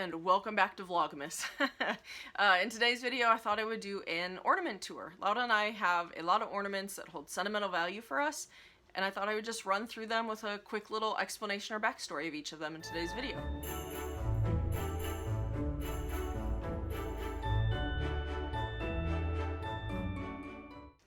and welcome back to Vlogmas. In today's video I thought I would do an ornament tour. Lauda and I have a lot of ornaments that hold sentimental value for us, and I thought I would just run through them with a quick little explanation or backstory of each of them in today's video.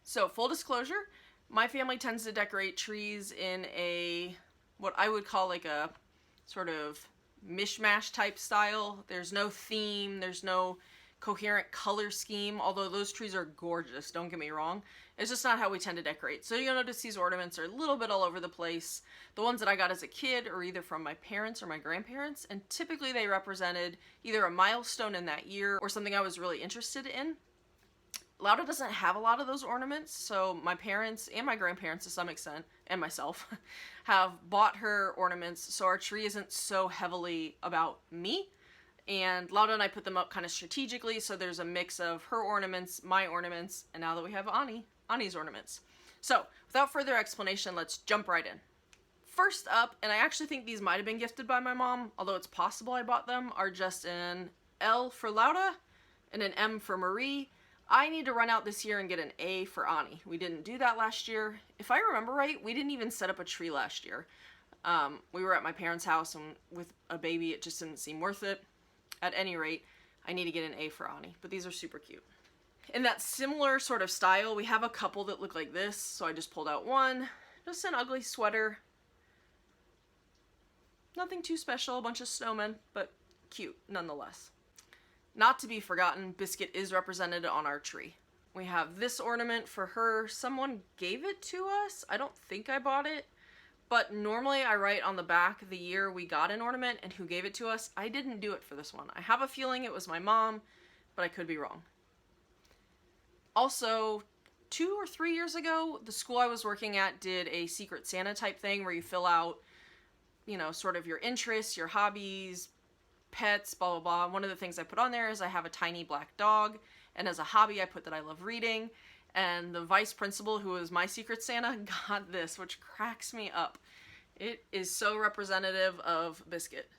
So full disclosure, my family tends to decorate trees in a, what I would call like a sort of mishmash type style. There's no theme, there's no coherent color scheme, although those trees are gorgeous, don't get me wrong. It's just not how we tend to decorate. So you'll notice these ornaments are a little bit all over the place. The ones that I got as a kid are either from my parents or my grandparents, and typically they represented either a milestone in that year or something I was really interested in. Lauda doesn't have a lot of those ornaments, so my parents and my grandparents to some extent, and myself, have bought her ornaments, so our tree isn't so heavily about me. And Lauda and I put them up kind of strategically, so there's a mix of her ornaments, my ornaments, and now that we have Ani's ornaments. So, without further explanation, let's jump right in. First up, and I actually think these might have been gifted by my mom, although it's possible I bought them, are just an L for Lauda and an M for Marie. I need to run out this year and get an A for Ani. We didn't do that last year. If I remember right, we didn't even set up a tree last year. We were at my parents' house, and with a baby it just didn't seem worth it. At any rate, I need to get an A for Ani, but these are super cute. In that similar sort of style, we have a couple that look like this, so I just pulled out one. Just an ugly sweater. Nothing too special, a bunch of snowmen, but cute nonetheless. Not to be forgotten, Biscuit is represented on our tree. We have this ornament for her. Someone gave it to us. I don't think I bought it, but normally I write on the back the year we got an ornament and who gave it to us. I didn't do it for this one. I have a feeling it was my mom, but I could be wrong. Also, 2 or 3 years ago, the school I was working at did a Secret Santa type thing where you fill out, you know, sort of your interests, your hobbies, pets, blah, blah, blah. One of the things I put on there is I have a tiny black dog, and as a hobby I put that I love reading, and the vice principal, who was my Secret Santa, got this, which cracks me up. It is so representative of Biscuit.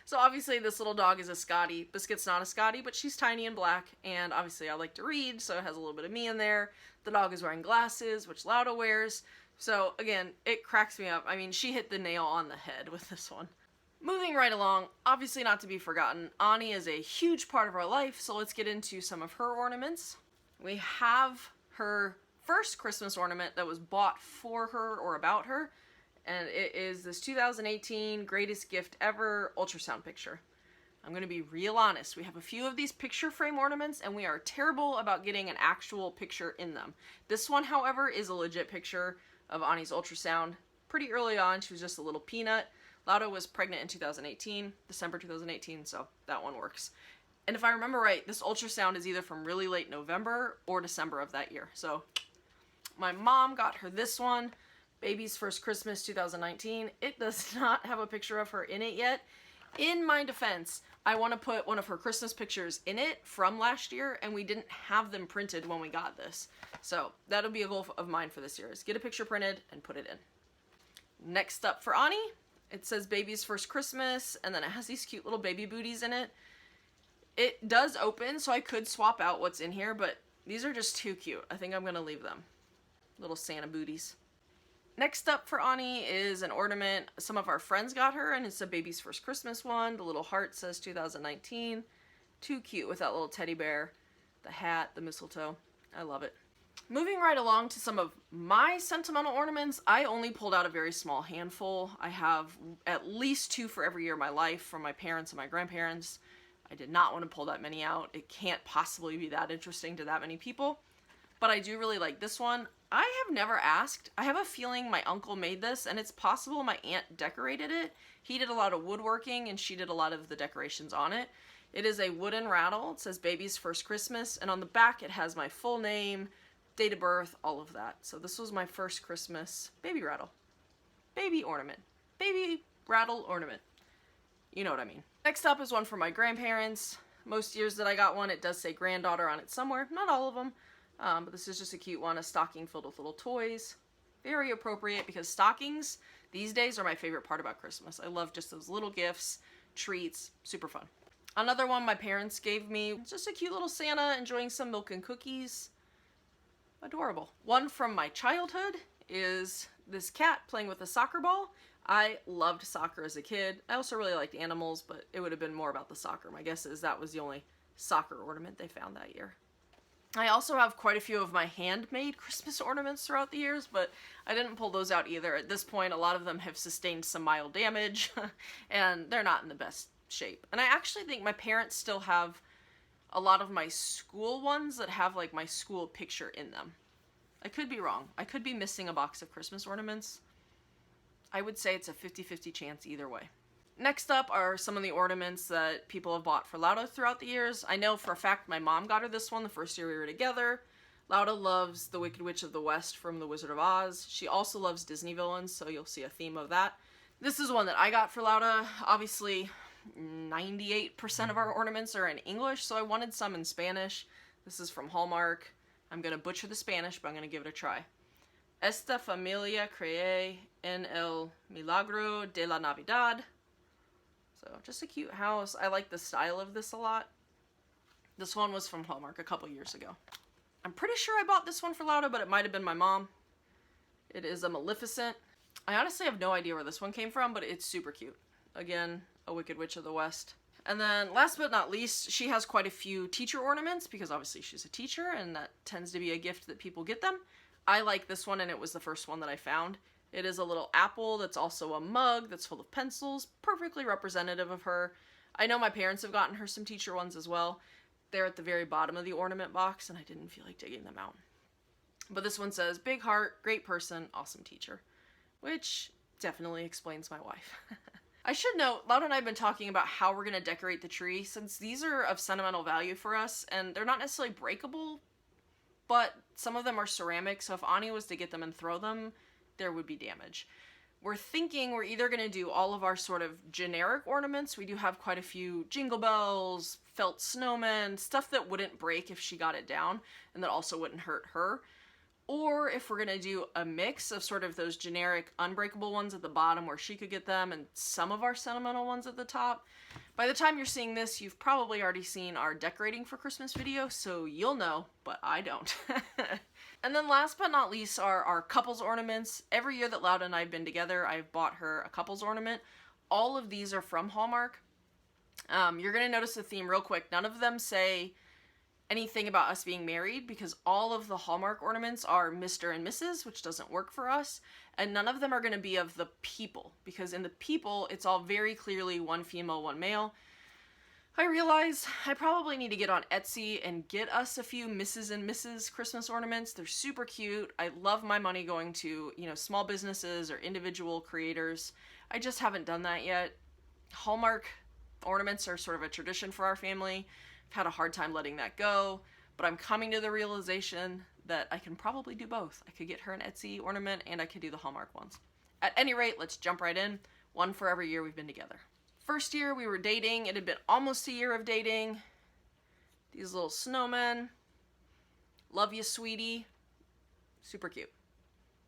So obviously this little dog is a Scotty. Biscuit's not a Scotty, but she's tiny and black, and obviously I like to read, so it has a little bit of me in there. The dog is wearing glasses, which Lauda wears, so again, it cracks me up. I mean, she hit the nail on the head with this one. Moving right along, obviously not to be forgotten, Ani is a huge part of our life, so let's get into some of her ornaments. We have her first Christmas ornament that was bought for her or about her, and it is this 2018 Greatest Gift Ever ultrasound picture. I'm going to be real honest, we have a few of these picture frame ornaments and we are terrible about getting an actual picture in them. This one, however, is a legit picture of Ani's ultrasound. Pretty early on, she was just a little peanut. Lauda was pregnant in 2018, December 2018, so that one works. And if I remember right, this ultrasound is either from really late November or December of that year. So my mom got her this one, Baby's First Christmas 2019. It does not have a picture of her in it yet. In my defense, I want to put one of her Christmas pictures in it from last year, and we didn't have them printed when we got this. So that'll be a goal of mine for this year, is get a picture printed and put it in. Next up for Ani, it says Baby's First Christmas, and then it has these cute little baby booties in it. It does open, so I could swap out what's in here, but these are just too cute. I think I'm going to leave them. Little Santa booties. Next up for Ani is an ornament some of our friends got her, and it's a Baby's First Christmas one. The little heart says 2019. Too cute with that little teddy bear, the hat, the mistletoe. I love it. Moving right along to some of my sentimental ornaments, I only pulled out a very small handful. I have at least 2 for every year of my life from my parents and my grandparents. I did not want to pull that many out. It can't possibly be that interesting to that many people. But I do really like this one. I have never asked. I have a feeling my uncle made this, and it's possible my aunt decorated it. He did a lot of woodworking, and she did a lot of the decorations on it. It is a wooden rattle. It says Baby's First Christmas, and on the back it has my full name, date of birth, all of that. So this was my first Christmas baby rattle. Baby ornament. Baby rattle ornament. You know what I mean. Next up is one for my grandparents. Most years that I got one, it does say granddaughter on it somewhere. Not all of them. But this is just a cute one. A stocking filled with little toys. Very appropriate because stockings these days are my favorite part about Christmas. I love just those little gifts. treats, super fun. Another one my parents gave me, just a cute little Santa enjoying some milk and cookies. Adorable. One from my childhood is this cat playing with a soccer ball. I loved soccer as a kid. I also really liked animals, but it would have been more about the soccer. My guess is that was the only soccer ornament they found that year. I also have quite a few of my handmade Christmas ornaments throughout the years, but I didn't pull those out either. At this point, a lot of them have sustained some mild damage, and they're not in the best shape. And I actually think my parents still have a lot of my school ones that have like my school picture in them. I could be wrong. I could be missing a box of Christmas ornaments. I would say it's a 50-50 chance either way. Next up are some of the ornaments that people have bought for Lauda throughout the years. I know for a fact my mom got her this one the first year we were together. Lauda loves the Wicked Witch of the West from The Wizard of Oz. She also loves Disney villains, so you'll see a theme of that. This is one that I got for Lauda. Obviously, 98% of our ornaments are in English, so I wanted some in Spanish. This is from Hallmark. I'm going to butcher the Spanish, but I'm going to give it a try. Esta familia cree en el milagro de la Navidad. So just a cute house. I like the style of this a lot. This one was from Hallmark a couple years ago. I'm pretty sure I bought this one for Lauda, but it might have been my mom. It is a Maleficent. I honestly have no idea where this one came from, but it's super cute. Again, a Wicked Witch of the West. And then last but not least, she has quite a few teacher ornaments because obviously she's a teacher and that tends to be a gift that people get them. I like this one and it was the first one that I found. It is a little apple that's also a mug that's full of pencils, perfectly representative of her. I know my parents have gotten her some teacher ones as well. They're at the very bottom of the ornament box and I didn't feel like digging them out. But this one says, big heart, great person, awesome teacher. Which definitely explains my wife. I should note, Lauda and I have been talking about how we're going to decorate the tree since these are of sentimental value for us and they're not necessarily breakable, but some of them are ceramic, so if Ani was to get them and throw them, there would be damage. We're thinking we're either going to do all of our sort of generic ornaments. We do have quite a few jingle bells, felt snowmen, stuff that wouldn't break if she got it down and that also wouldn't hurt her. Or if we're going to do a mix of sort of those generic unbreakable ones at the bottom where she could get them and some of our sentimental ones at the top. By the time you're seeing this, you've probably already seen our decorating for Christmas video, so you'll know, but I don't. And then last but not least are our couples ornaments. Every year that Lauda and I have been together, I've bought her a couples ornament. All of these are from Hallmark. You're going to notice the theme real quick. None of them say anything about us being married because all of the Hallmark ornaments are Mr. and Mrs., which doesn't work for us. And none of them are going to be of the people because in the people, it's all very clearly one female, one male. I realize I probably need to get on Etsy and get us a few Mrs. and Mrs. Christmas ornaments. They're super cute. I love my money going to, small businesses or individual creators. I just haven't done that yet. Hallmark ornaments are sort of a tradition for our family. I've had a hard time letting that go, but I'm coming to the realization that I can probably do both. I could get her an Etsy ornament and I could do the Hallmark ones. At any rate, let's jump right in. One for every year we've been together. First year we were dating. It had been almost a year of dating. These little snowmen. Love you, sweetie. Super cute.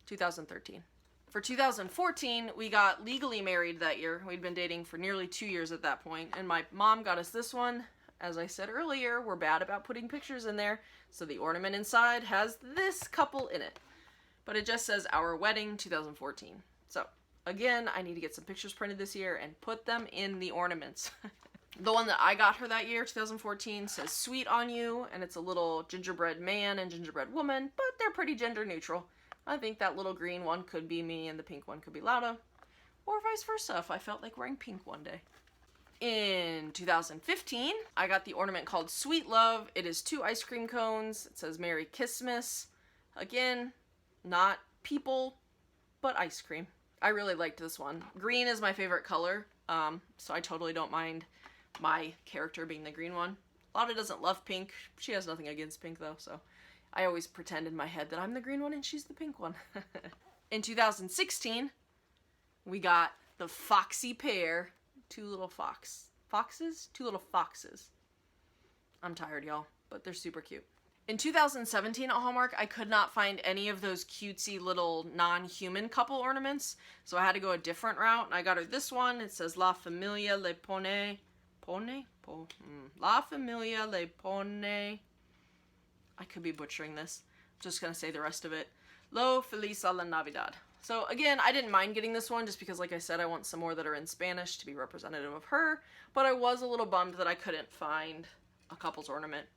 2013. For 2014, we got legally married that year. We'd been dating for nearly 2 years at that point, and my mom got us this one. As I said earlier, we're bad about putting pictures in there, so the ornament inside has this couple in it. But it just says, Our Wedding 2014. So, again, I need to get some pictures printed this year and put them in the ornaments. The one that I got her that year, 2014, says Sweet on You, and it's a little gingerbread man and gingerbread woman, but they're pretty gender neutral. I think that little green one could be me and the pink one could be Lauda, or vice versa if I felt like wearing pink one day. In 2015, I got the ornament called Sweet Love. It is 2 ice cream cones. It says Merry Christmas. Again, not people, but ice cream. I really liked this one. Green is my favorite color, so I totally don't mind my character being the green one. Lauda doesn't love pink. She has nothing against pink, though, so I always pretend in my head that I'm the green one and she's the pink one. In 2016, we got the Foxy Pair. 2 little foxes? 2 little foxes. I'm tired, y'all, but they're super cute. In 2017 at Hallmark, I could not find any of those cutesy little non-human couple ornaments, so I had to go a different route, and I got her this one. It says La Familia le pone... La Familia le pone... I could be butchering this. I'm just gonna say the rest of it. Lo Feliz a la Navidad. So again, I didn't mind getting this one just because, like I said, I want some more that are in Spanish to be representative of her, but I was a little bummed that I couldn't find a couple's ornament,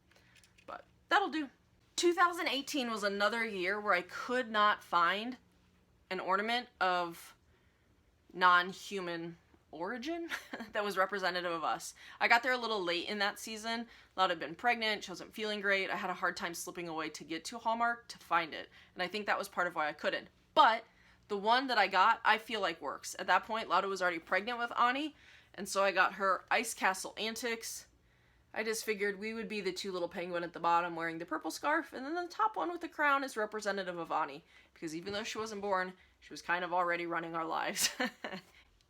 but that'll do. 2018 was another year where I could not find an ornament of non-human origin that was representative of us. I got there a little late in that season. Loud had been pregnant, she wasn't feeling great. I had a hard time slipping away to get to Hallmark to find it, and I think that was part of why I couldn't. But the one that I got, I feel like works. At that point, Lauda was already pregnant with Ani, and so I got her Ice Castle Antics. I just figured we would be the two little penguin at the bottom wearing the purple scarf, and then the top one with the crown is representative of Ani, because even though she wasn't born, she was kind of already running our lives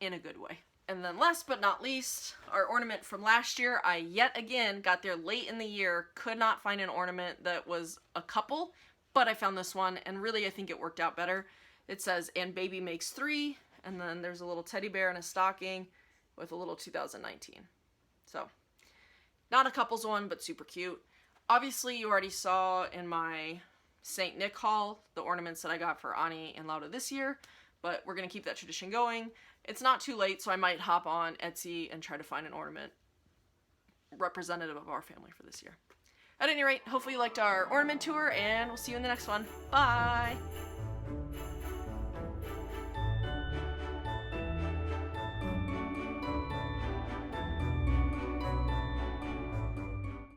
in a good way. And then last but not least, our ornament from last year. I yet again got there late in the year, could not find an ornament that was a couple, but I found this one, and really I think it worked out better. It says, and baby makes 3, and then there's a little teddy bear in a stocking with a little 2019. So, not a couple's one, but super cute. Obviously, you already saw in my St. Nick haul the ornaments that I got for Ani and Lauda this year, but we're going to keep that tradition going. It's not too late, so I might hop on Etsy and try to find an ornament representative of our family for this year. At any rate, hopefully you liked our ornament tour, and we'll see you in the next one. Bye!